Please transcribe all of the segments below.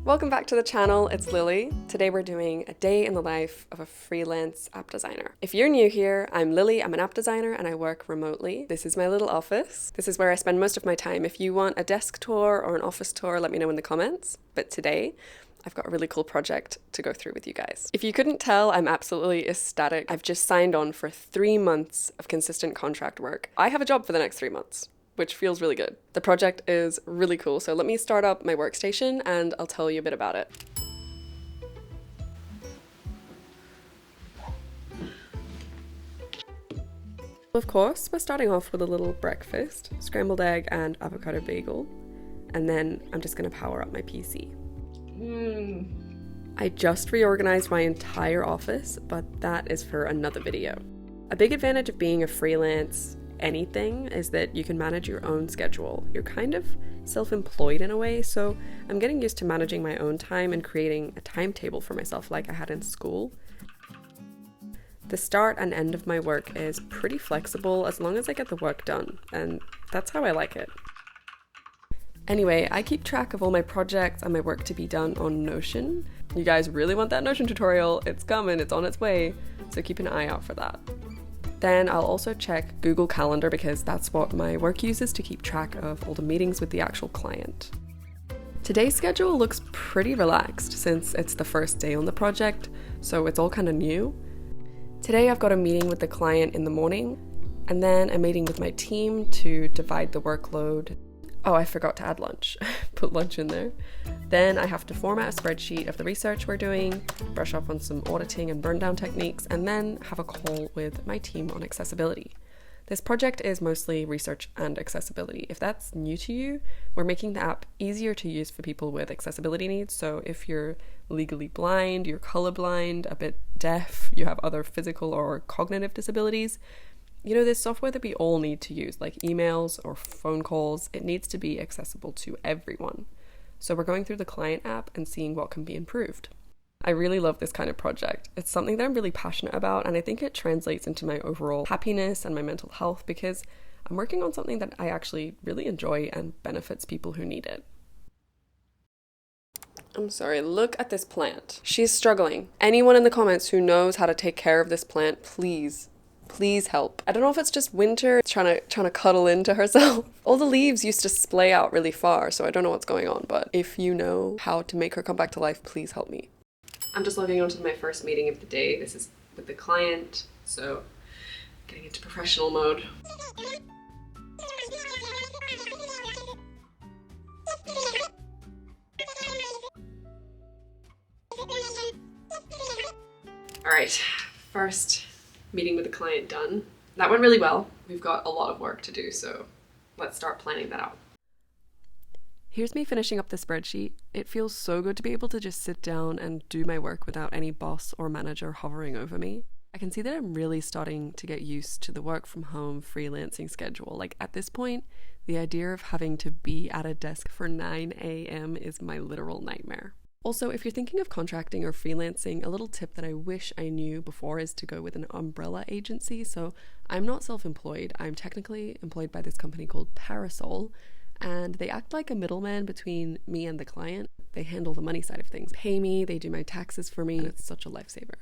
Welcome back to the channel, it's Lily. Today we're doing a day in the life of a freelance app designer. If you're new here, I'm Lily, I'm an app designer and I work remotely. This is my little office. This is where I spend most of my time. If you want a desk tour or an office tour, let me know in the comments. But today, I've got a really cool project to go through with you guys. If you couldn't tell, I'm absolutely ecstatic. I've just signed on for 3 months of consistent contract work. I have a job for the next 3 months, which feels really good. The project is really cool, so let me start up my workstation and I'll tell you a bit about it. Of course, we're starting off with a little breakfast, scrambled egg and avocado bagel, and then I'm just gonna power up my PC. I just reorganized my entire office, but that is for another video. A big advantage of being a freelance anything is that you can manage your own schedule. You're kind of self-employed in a way, so I'm getting used to managing my own time and creating a timetable for myself like I had in school. The start and end of my work is pretty flexible as long as I get the work done, and that's how I like it. Anyway, I keep track of all my projects and my work to be done on Notion. You guys really want that Notion tutorial? It's coming, it's on its way, so keep an eye out for that. Then I'll also check Google Calendar because that's what my work uses to keep track of all the meetings with the actual client. Today's schedule looks pretty relaxed since it's the first day on the project, so it's all kind of new. Today I've got a meeting with the client in the morning, and then a meeting with my team to divide the workload. Oh, I forgot to add lunch. Put lunch in there. Then I have to format a spreadsheet of the research we're doing, brush up on some auditing and burn down techniques, and then have a call with my team on accessibility. This project is mostly research and accessibility. If that's new to you, we're making the app easier to use for people with accessibility needs. So if you're legally blind, you're colorblind, a bit deaf, you have other physical or cognitive disabilities, you know, there's software that we all need to use, like emails or phone calls. It needs to be accessible to everyone. So we're going through the client app and seeing what can be improved. I really love this kind of project. It's something that I'm really passionate about, and I think it translates into my overall happiness and my mental health because I'm working on something that I actually really enjoy and benefits people who need it. I'm sorry, look at this plant. She's struggling. Anyone in the comments who knows how to take care of this plant, please help. I don't know if it's just winter trying to cuddle into herself. All the leaves used to splay out really far, so I don't know what's going on, but if you know how to make her come back to life, please help me. I'm just logging on to my first meeting of the day. This is with the client, so getting into professional mode. All right, first meeting with the client done. That went really well. We've got a lot of work to do, so let's start planning that out. Here's me finishing up the spreadsheet. It feels so good to be able to just sit down and do my work without any boss or manager hovering over me. I can see that I'm really starting to get used to the work from home freelancing schedule. Like at this point, the idea of having to be at a desk for 9 a.m. is my literal nightmare. Also, if you're thinking of contracting or freelancing, a little tip that I wish I knew before is to go with an umbrella agency. So I'm not self-employed. I'm technically employed by this company called Parasol, and they act like a middleman between me and the client. They handle the money side of things, pay me, they do my taxes for me, and it's such a lifesaver.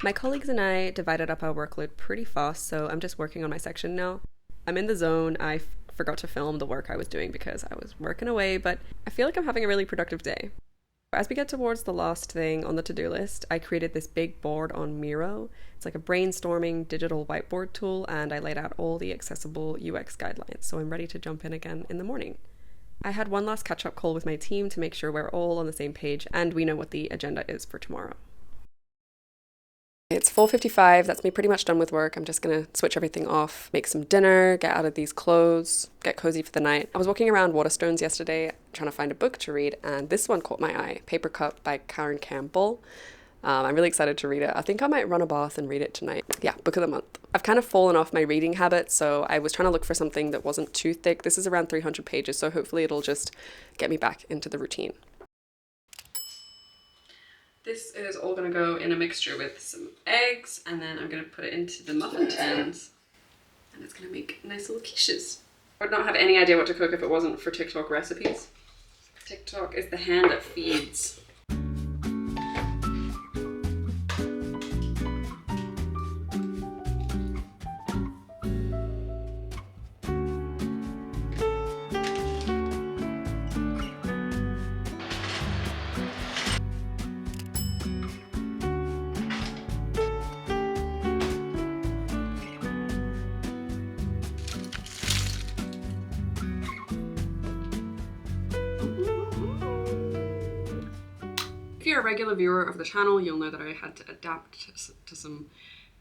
My colleagues and I divided up our workload pretty fast, so I'm just working on my section now. I'm in the zone. I forgot to film the work I was doing because I was working away, but I feel like I'm having a really productive day. As we get towards the last thing on the to-do list, I created this big board on Miro. It's like a brainstorming digital whiteboard tool, and I laid out all the accessible UX guidelines, so I'm ready to jump in again in the morning. I had one last catch-up call with my team to make sure we're all on the same page and we know what the agenda is for tomorrow. It's 4:55, that's me pretty much done with work. I'm just gonna switch everything off, make some dinner, get out of these clothes, get cozy for the night. I was walking around Waterstones yesterday trying to find a book to read, and this one caught my eye, Paper Cup by Karen Campbell. I'm really excited to read it. I think I might run a bath and read it tonight. Yeah, book of the month. I've kind of fallen off my reading habit, so I was trying to look for something that wasn't too thick. This is around 300 pages, so hopefully it'll just get me back into the routine. This is all gonna go in a mixture with some eggs, and then I'm gonna put it into the muffin tins, and it's gonna make nice little quiches. I would not have any idea what to cook if it wasn't for TikTok recipes. TikTok is the hand that feeds. If you're a regular viewer of the channel, you'll know that I had to adapt to some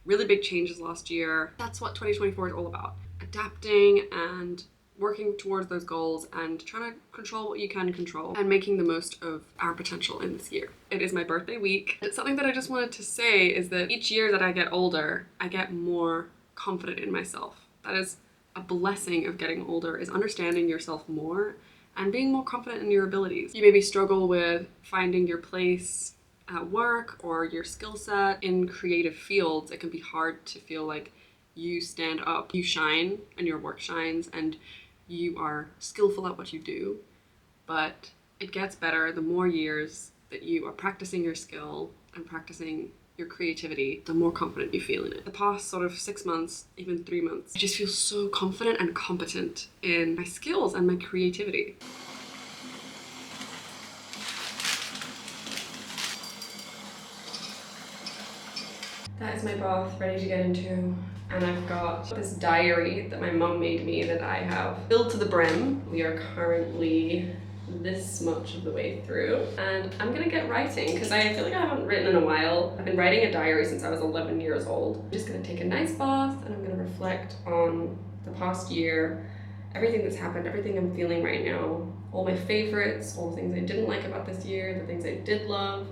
really big changes last year. That's what 2024 is all about. Adapting and working towards those goals and trying to control what you can control and making the most of our potential in this year. It is my birthday week. It's something that I just wanted to say is that each year that I get older, I get more confident in myself. That is a blessing of getting older, is understanding yourself more and being more confident in your abilities. You maybe struggle with finding your place at work or your skill set in creative fields. It can be hard to feel like you stand up, you shine, and your work shines, and you are skillful at what you do. But it gets better the more years that you are practicing your skill and practicing your creativity, the more confident you feel in it. The past sort of 6 months, even 3 months, I just feel so confident and competent in my skills and my creativity. That is my bath ready to get into. And I've got this diary that my mum made me that I have filled to the brim. We are currently this much of the way through, and I'm gonna get writing because I feel like I haven't written in a while. I've been writing a diary since I was 11 years old. I'm just gonna take a nice bath and I'm gonna reflect on the past year, everything that's happened, everything I'm feeling right now, all my favorites, all the things I didn't like about this year, the things I did love,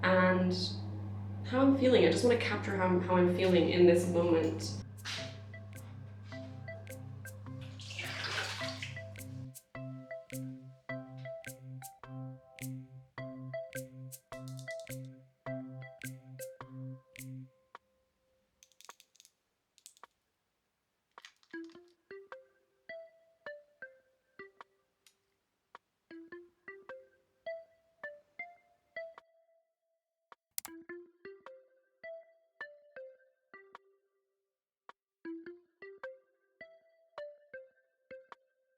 and how I'm feeling. I just want to capture how I'm feeling in this moment.